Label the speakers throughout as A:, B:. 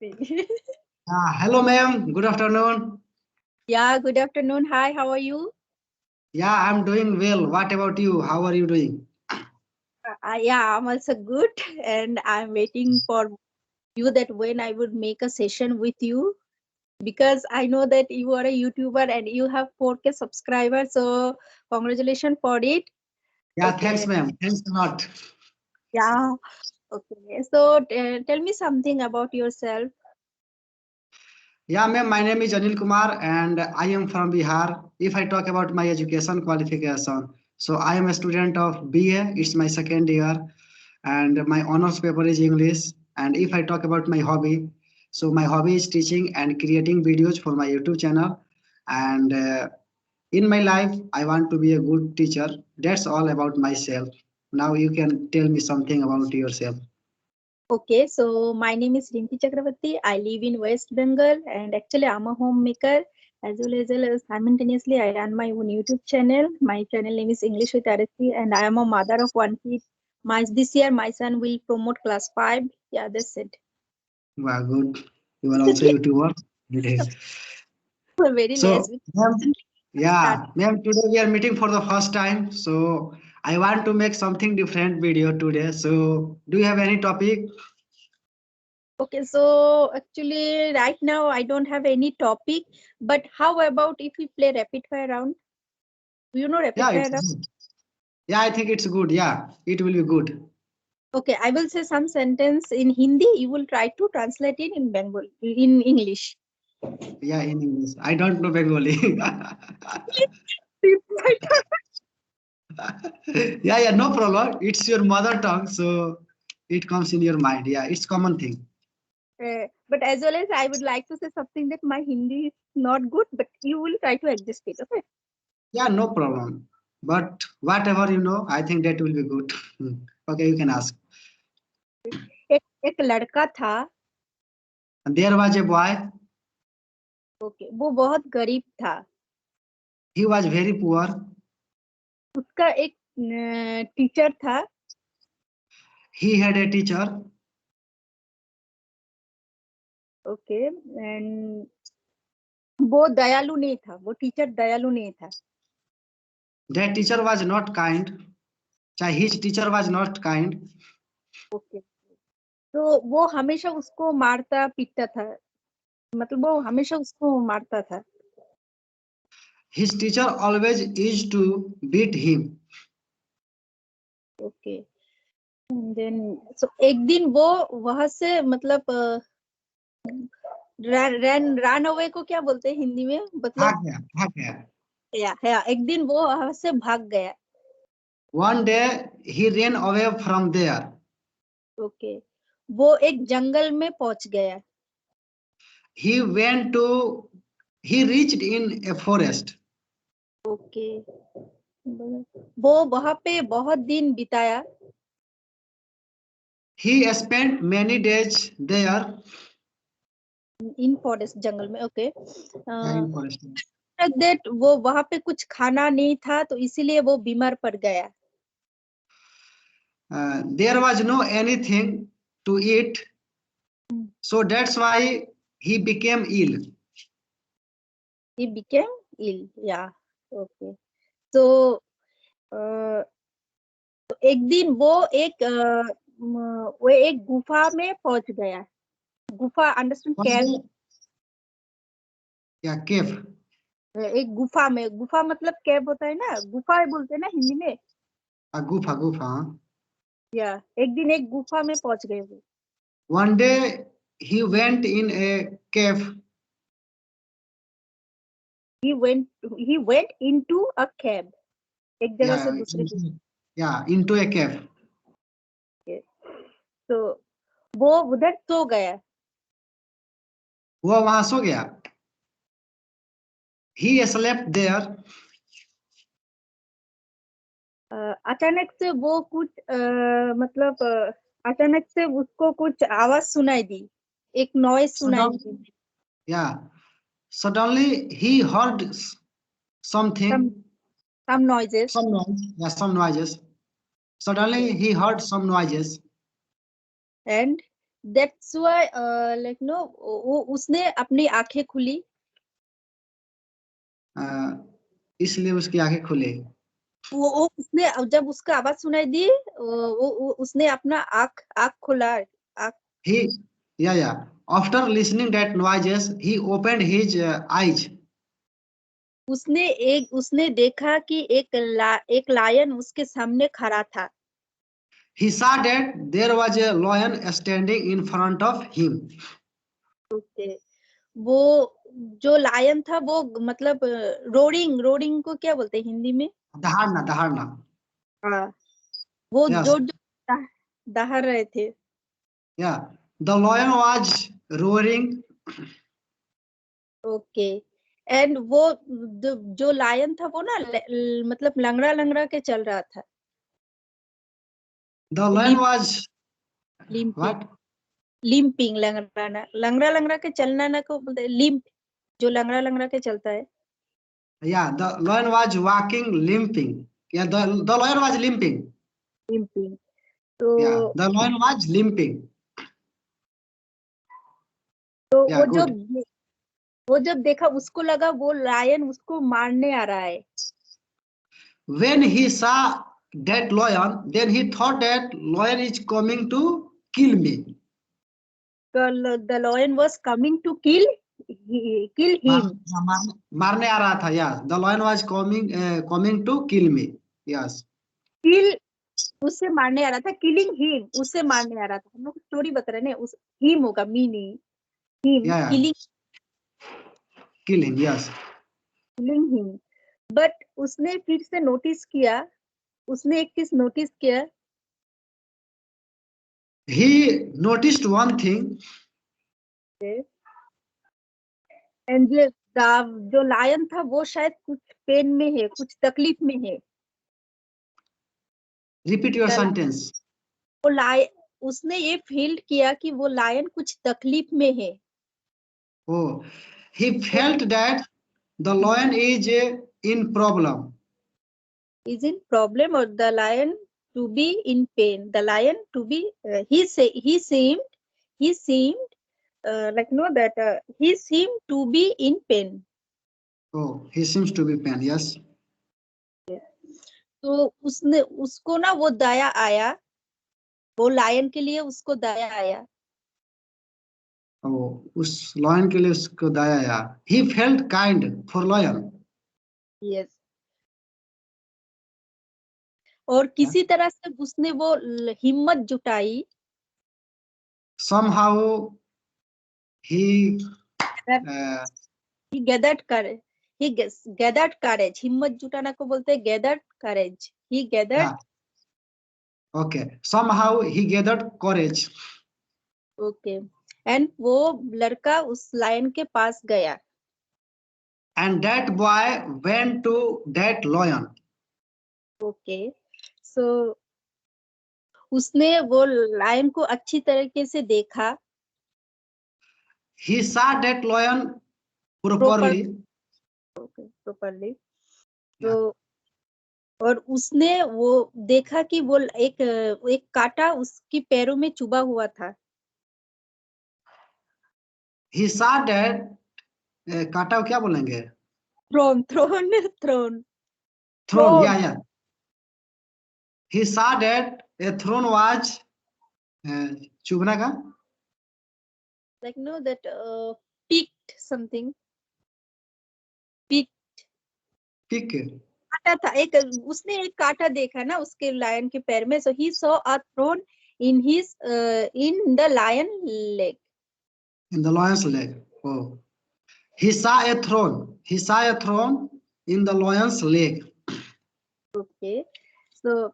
A: Hello, ma'am. Good afternoon.
B: Yeah, good afternoon. Hi, how are you?
A: Yeah, I'm doing well. What about you? How are you doing?
B: Yeah, I'm also good, and I'm waiting for you that when I would make a session with you because I know that you are a YouTuber and you have 4K subscribers. So congratulations for it.
A: Yeah, thanks,
B: Okay.
A: ma'am. Thanks a lot.
B: Yeah. Okay. So tell me something about yourself.
A: Yeah, ma'am. My name is Anil Kumar, and I am from Bihar. If I talk about my education qualification, so I am a student of BA. It's my second year, and my honors paper is English. And if I talk about my hobby, so my hobby is teaching and creating videos for my YouTube channel. And in my life, I want to be a good teacher. That's all about myself. Now you can tell me something about yourself.
B: Okay, so my name is Rinki Chakravarti. I live in West Bengal, and actually I'm a homemaker as well as simultaneously I run my own YouTube channel. My channel name is English with RSC, and I am a mother of one kid. My this year my son will promote class 5. Yeah, that's it.
A: Wow, good. You are also a YouTuber. Yes.
B: Very
A: So,
B: less. We
A: ma'am,
B: recently
A: yeah,
B: started.
A: ma'am, today we are meeting for the first time. So, I want to make something different video today. So, do you have any topic?
B: Okay, so actually right now I don't have any topic, but how about if we play rapid fire round? Do you know rapid
A: Yeah,
B: fire
A: it's
B: round?
A: good. Yeah, I think it's good. Yeah, it will be good.
B: Okay, I will say some sentence in Hindi. You will try to translate it in Bengali, in English.
A: Yeah, in English. I don't know Bengali. Yeah, yeah, no problem. It's your mother tongue, so it comes in your mind. Yeah, it's common thing.
B: But as well as I would like to say something that my Hindi is not good, but you will try to adjust it. Okay.
A: Yeah, no problem. But whatever you know, I think that will be good. Okay, you can ask.
B: एक लड़का था.
A: And there was a boy.
B: Okay, वो बहुत गरीब था.
A: He was very poor.
B: उसका एक teacher था.
A: He had a teacher.
B: Okay and वो दयालु नहीं था. वो टीचर दयालु नहीं था.
A: That teacher was not kind. His teacher was not kind.
B: Okay, तो वो हमेशा उसको मारता पीटता था. मतलब वो हमेशा उसको मारता था.
A: His teacher always used to beat him.
B: Okay, then so एक दिन वो वहां से मतलब रन अवे को क्या बोलते हैं हिंदी में, मतलब
A: भाग गया, भाग गया.
B: या एक दिन वो वहां से भाग गया.
A: One day he ran away from there.
B: Okay, वो एक जंगल में पहुंच गया.
A: He went to. He reached in a forest.
B: Okay, वो वहां पे बहुत दिन बिताया.
A: He spent many days there.
B: In forest, जंगल में. Okay,
A: Yeah, in forest.
B: That वो वहां पे कुछ खाना नहीं था तो इसीलिए वो बीमार पड़ गया.
A: There was no anything to eat, so that's why he became ill.
B: He became ill. Yeah okay, तो एक दिन वो एक गुफा में पहुंच गया. गुफा understand
A: One
B: कैव.
A: day, yeah, cave.
B: एक गुफा में, गुफा मतलब कैव होता है ना, गुफा बोलते हैं ना हिंदी में.
A: A gufa, gufa. Huh?
B: या एक दिन एक गुफा में पहुंच गए वो.
A: One day he went in a cave.
B: He went he went into a cab. एक जगह से
A: Yeah,
B: दूसरी जगह.
A: yeah, into a cave.
B: तो वो उधर सो गया.
A: वो वहां सो गया. He slept there.
B: अचानक से वो कुछ मतलब अचानक से उसको कुछ आवाज सुनाई दी. एक नॉइज सुनाई दी.
A: Suddenly, yeah, suddenly he heard
B: some
A: something,
B: some noises.
A: some noise, yeah, some noises. Suddenly he heard some noises.
B: And that's why like no वो उसने अपनी आंखें खुली,
A: इसलिए उसकी आंखें खुली।
B: वो उसने जब उसका आवाज सुनाई दी उसने अपना आंख आंख खोला, आंख
A: He, yeah. After listening that noises, he opened his eyes.
B: उसने देखा कि एक लायन उसके सामने खड़ा था।
A: He saw that there was a lion standing in front of him.
B: Okay, वो जो लायन था वो मतलब रोडिंग रोडिंग को क्या बोलते हैं हिंदी में?
A: दहाड़ना, दहाड़ना।
B: हाँ, वो
A: Yes.
B: जो दहाड़ रहे थे।
A: Yeah. The lion was roaring.
B: Okay, and वो जो लायन था वो ना मतलब लंगड़ा लंगड़ा के चल रहा था।
A: The lion was
B: limping,
A: what?
B: Limping, लंगड़ा लंगड़ा लंगड़ा के चलना ना को बोलते हैं लिम्प, जो लंगड़ा लंगड़ा के चलता है।
A: Yeah, the lion was walking, limping. Yeah, the lion was limping.
B: Limping, तो
A: Yeah, the lion was limping. Yeah,
B: वो
A: good.
B: जब देखा उसको लगा वो लायन उसको मारने आ रहा है।
A: When he saw that lion, then he thought that lion is coming to kill me.
B: The lion was coming to kill him.
A: मारने आ रहा था। Yeah, the lion was coming to kill me. Yes.
B: किल, उससे मारने आ रहा था, killing him, उससे मारने आ रहा था। हम लोग स्टोरी बता रहे हैं उस हिम होगा meaning, him
A: Yeah,
B: killing
A: yes.
B: Him. But उसने फिर से नोटिस किया, उसने एक चीज नोटिस किया।
A: He noticed one thing.
B: And जो लायन था वो शायद कुछ पेन में है, कुछ तकलीफ में है।
A: Repeat your sentence.
B: वो उसने ये फील किया कि वो लायन कुछ तकलीफ में है।
A: Oh, he felt that the lion is in problem.
B: Is in problem, or the lion to be in pain. The lion to be he seemed like no that he seemed to be in pain.
A: Oh, he seems to be pain. Yes.
B: तो उसको ना वो दया आया, वो lion के लिए उसको दया आया।
A: Oh, उस lion के लिए उसको दया आया। He felt kind for lion.
B: Yes, और किसी तरह से उसने वो हिम्मत जुटाई।
A: Somehow he
B: he gathered courage, gathered courage, हिम्मत जुटाना को बोलते हैं gathered courage, he gathered
A: yeah. Okay. Somehow he gathered courage.
B: Okay, and वो लड़का उस लायन के पास गया।
A: And that boy went to that lion.
B: Okay, so उसने वो लायन को अच्छी तरीके से देखा।
A: He saw that lion properly.
B: Properly,
A: Yeah.
B: तो और उसने वो देखा कि वो एक कांटा उसकी पैरों में चुभा हुआ था।
A: He saw that काटा क्या बोलेंगे?
B: Throne
A: Throne. Yeah. He saw that a throne was चुभना का
B: like no that picked something, picked
A: pick.
B: काटा था एक, उसने एक कांटा देखा ना उसके लायन के पैर में। So he saw a thorn in his in the lion leg.
A: In the lion's leg. Oh, he saw a throne. He saw a throne in the lion's leg.
B: Okay, so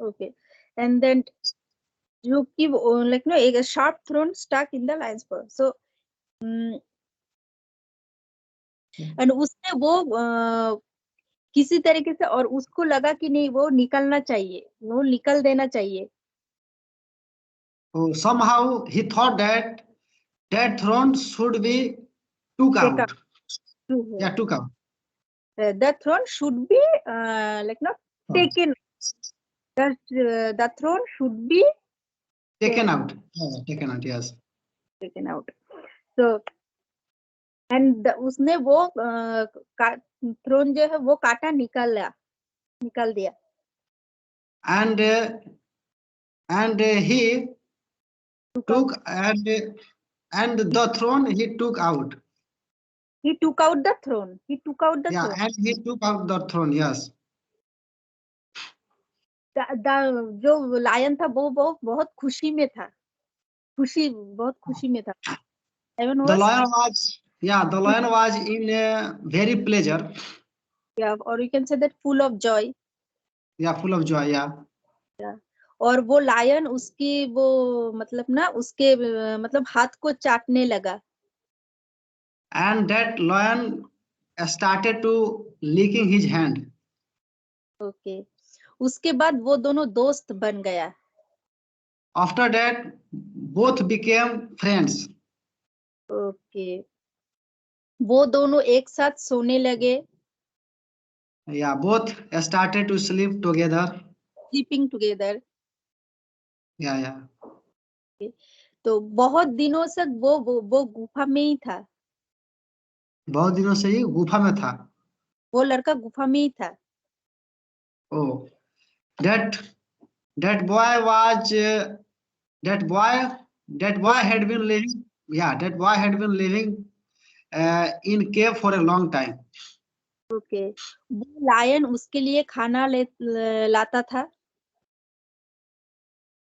B: okay, and then जो कि like no एक sharp throne stuck in the lion's fur. So and उसने वो किसी तरीके से, और उसको लगा कि नहीं वो निकलना चाहिए, वो निकल देना चाहिए।
A: Oh, somehow he thought that that throne should be took out. Yeah, took out.
B: The throne should be like not taken. The throne should be
A: taken out. Yeah, taken out. Yes.
B: taken out. So and उसने वो throne जो है वो काटा निकाल दिया.
A: And he took and the throne he took out.
B: He took out the throne. He took out the
A: Yeah,
B: throne.
A: and he took out the throne. Yes.
B: जो lion था वो बहुत खुशी में था. बहुत खुशी में था.
A: The lion was, yeah, the lion was in a very pleasure.
B: Yeah, or you can say that full of joy.
A: Yeah, full of joy. Yeah.
B: Yeah. और वो लायन उसकी वो मतलब ना उसके मतलब हाथ को चाटने लगा.
A: And that lion started to licking his hand.
B: Okay. उसके बाद वो दोनों दोस्त बन गया.
A: After that, both became friends.
B: Okay. वो दोनों एक साथ सोने लगे.
A: Yeah, both started to sleep together.
B: Sleeping together.
A: Yeah, yeah.
B: Okay. तो बहुत दिनों तक वो गुफा में ही था.
A: बहुत दिनों से ही गुफा में था.
B: वो लड़का गुफा में ही था.
A: Oh, that boy was that boy had been living. Yeah, that boy had been living in cave for a long time.
B: Okay. वो लायन उसके लिए खाना लाता था.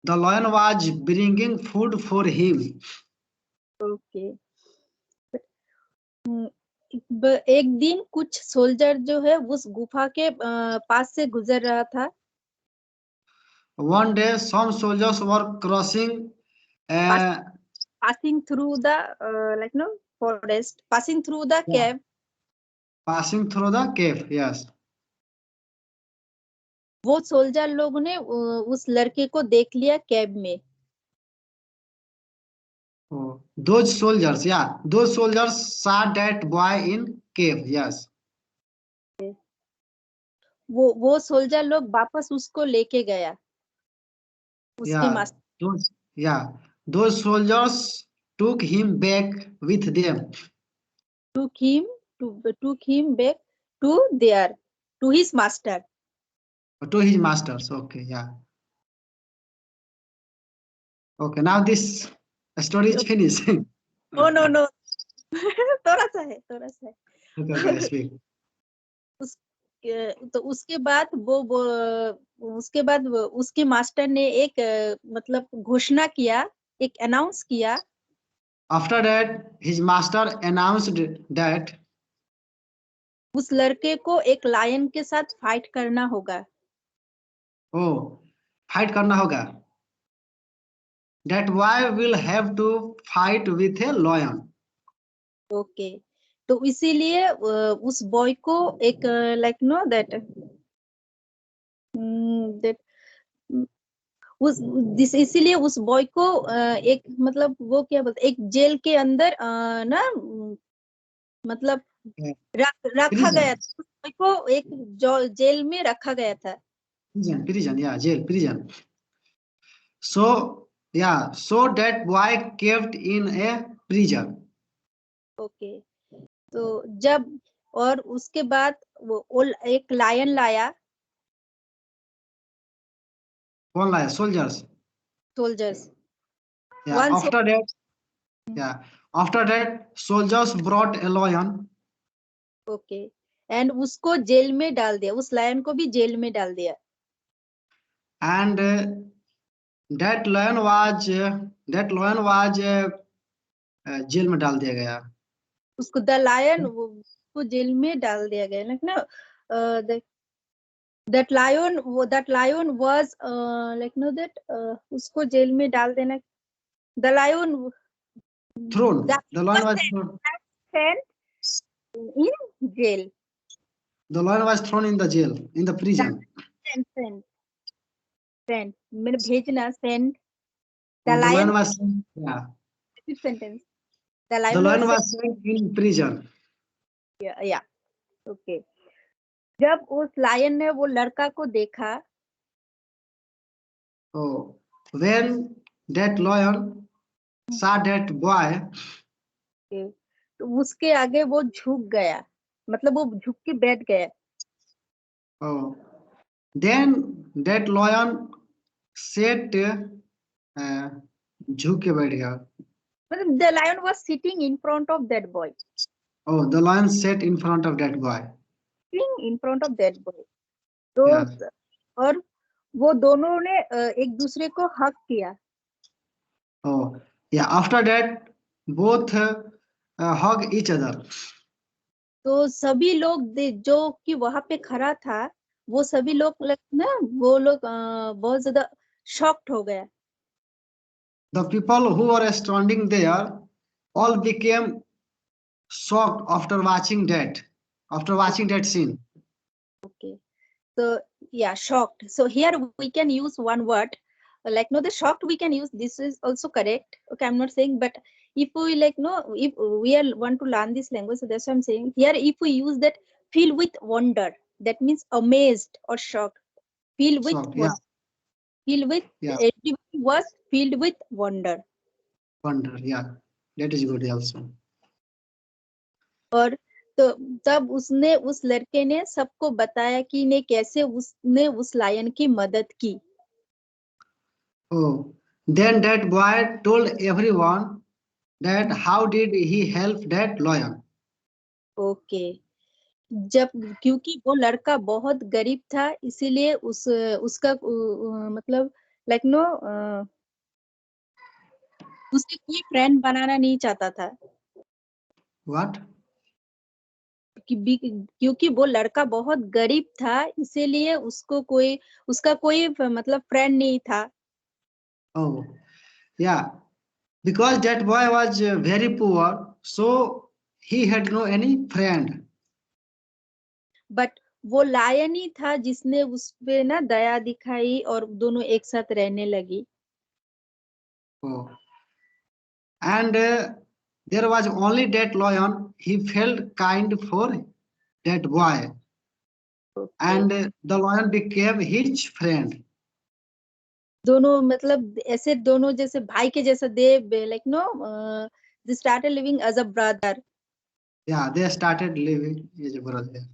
A: The lion was bringing food for him.
B: Okay. एक दिन कुछ soldier जो है उस गुफा के पास से गुजर रहा था.
A: One day, some soldiers were crossing.
B: Passing through the like no forest, passing through the cave.
A: Passing through the cave. Yes.
B: वो सोल्जर लोगों ने उस लड़के को देख लिया कैब में.
A: Oh, those soldiers. Yeah, those soldiers saw that boy in cave. Yes.
B: वो सोल्जर लोग वापस उसको लेके गया उसके master.
A: Those soldiers took him back with them.
B: took him back to his master.
A: To his masters. Okay, yeah. Okay, now this story is finished.
B: No. थोड़ा सा है.
A: Okay, speak.
B: तो उसके बाद उसके मास्टर ने एक मतलब घोषणा किया, एक अनाउंस किया.
A: After that, his master announced that
B: उस लड़के को एक लायन के साथ फाइट करना होगा.
A: fight करना होगा. That boy will have to fight with a lion.
B: Okay. तो इसीलिए उस बॉय को एक लाइक नो दैट इसीलिए उस बॉय को एक मतलब वो क्या बोलते एक जेल के अंदर ना मतलब रखा गया था. उस बॉय को एक जेल में रखा गया था.
A: Prison, yeah, jail, prison. So that boy kept in a prison.
B: Okay. तो जब और उसके बाद वो एक लायन लाया.
A: कौन लाया? Soldiers. After that soldiers brought a lion.
B: Okay. And उसको जेल में डाल दिया. उस लायन को भी जेल में डाल दिया.
A: And that lion was jail में डाल दिया गया.
B: उसको द लायन वो जेल में डाल दिया गया ना. that lion was like no that उसको जेल में डाल देना. the lion
A: thrown. The lion was thrown.
B: In jail.
A: The lion was thrown in the jail, in the prison.
B: Send मैंने भेजना send.
A: The lion was sent, yeah.
B: Sentence.
A: The lion was sent in prison.
B: Yeah. Okay. जब उस lion ने वो लड़का को देखा.
A: Oh, when that lion saw that boy.
B: तो उसके आगे वो झुक गया, मतलब वो झुक के बैठ गया.
A: Oh, then that lion sat झुक के बैठ गया.
B: मतलब the lion was sitting in front of that boy.
A: Oh, the lion sat in front of that boy.
B: In front of that boy. तो
A: Yeah.
B: और वो दोनों ने एक दूसरे को हक किया.
A: Oh, yeah. After that, both hug each other.
B: तो सभी लोग जो कि वहां पे खड़ा था, वो सभी लोग ना वो लोग बहुत ज्यादा शॉक्ड हो गया.
A: The people who were standing there all became shocked after watching that scene.
B: Okay. So yeah, shocked. So here we can use one word, like no, the shocked we can use. This is also correct. Okay, I'm not saying, but if we like no, if we are want to learn this language, so that's what I'm saying. Here, if we use that, feel with wonder, that means amazed or shocked. Feel with
A: Shocked,
B: wonder. Feel with everybody was filled with wonder.
A: Wonder, yeah, that is good also.
B: और तो तब उसने उस लड़के ने सबको बताया कि ने कैसे उसने उस लायन की मदद की.
A: Oh, then that boy told everyone that how did he help that lion.
B: Okay. जब क्योंकि वो लड़का बहुत गरीब था, इसीलिए उसका मतलब लाइक नो उससे कोई फ्रेंड बनाना नहीं चाहता था.
A: What?
B: क्योंकि वो लड़का बहुत गरीब था, इसीलिए उसका कोई मतलब फ्रेंड नहीं था.
A: Oh, yeah, because that boy was very poor, so he had no any friend.
B: But वो लायन ही था जिसने उस पे ना दया दिखाई और दोनों एक साथ रहने लगी.
A: Oh, and there was only that lion. He felt kind for that boy, and the lion became his friend.
B: दोनों मतलब ऐसे दोनों जैसे भाई के जैसा they like no they started living as a brother.
A: Yeah, they started living as a brother.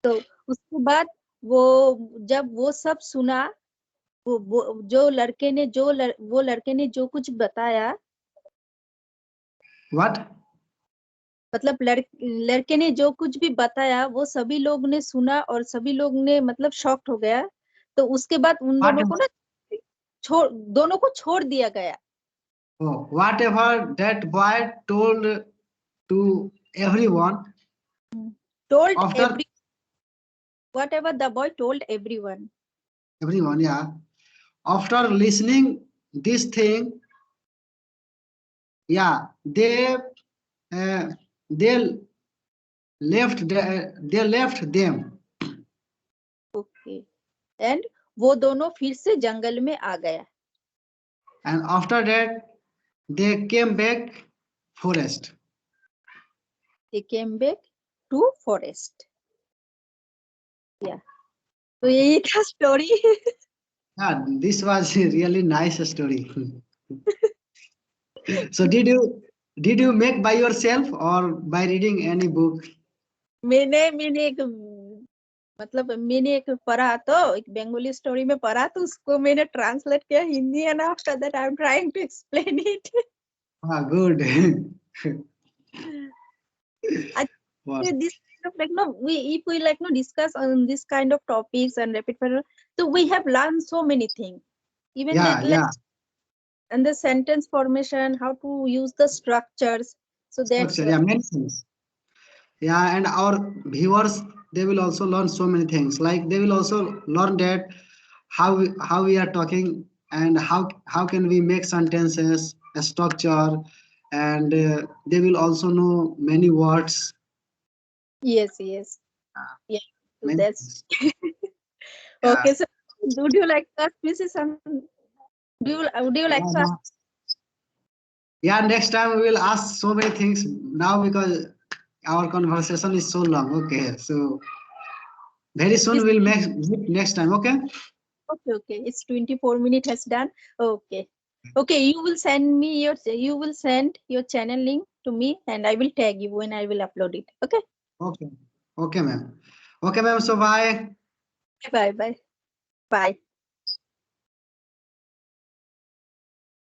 B: तो उसके बाद जब वो सब सुना, वो जो लड़के ने वो लड़के ने जो कुछ बताया.
A: What?
B: मतलब लड़के ने जो कुछ भी बताया वो सभी लोग ने सुना और सभी लोग ने मतलब शॉक्ड हो गया. तो उसके बाद उन दोनों को ना दोनों को छोड़ दिया गया.
A: Oh, whatever that boy told to everyone.
B: Whatever the boy told everyone.
A: Everyone, yeah. After listening this thing, yeah, they left them.
B: Okay. And वो दोनों फिर से जंगल में आ गया.
A: And after that, they came back forest.
B: They came back to forest. Yeah. तो यही था story.
A: Yeah, this was a really nice story. So did you make by yourself or by reading any book?
B: मैंने एक पढ़ा, तो एक Bengali story में पढ़ा, तो उसको मैंने ट्रांसलेट किया Hindi, and after that I am trying to explain it.
A: Good. Wow.
B: This kind of like no, if we like no discuss on this kind of topics and rapid fire, so we have learned so many things, even that like, and the sentence formation, how to use the structures. So that's
A: Yeah, many things. Yeah, and our viewers, they will also learn so many things. Like they will also learn that how we are talking and how can we make sentences, a structure, and they will also know many words.
B: yes. Yeah, so that's okay. So would you like to ask me some? Would you like to ask?
A: Yeah, next time we will ask so many things now because our conversation is so long. Okay, so very soon we'll meet next time. Okay.
B: Okay. It's 24 minutes has done. Okay. Okay, you will send your channel link to me and I will tag you when I will upload it. Okay.
A: Okay. Okay, ma'am. Okay, ma'am. So bye.
B: Bye. Bye.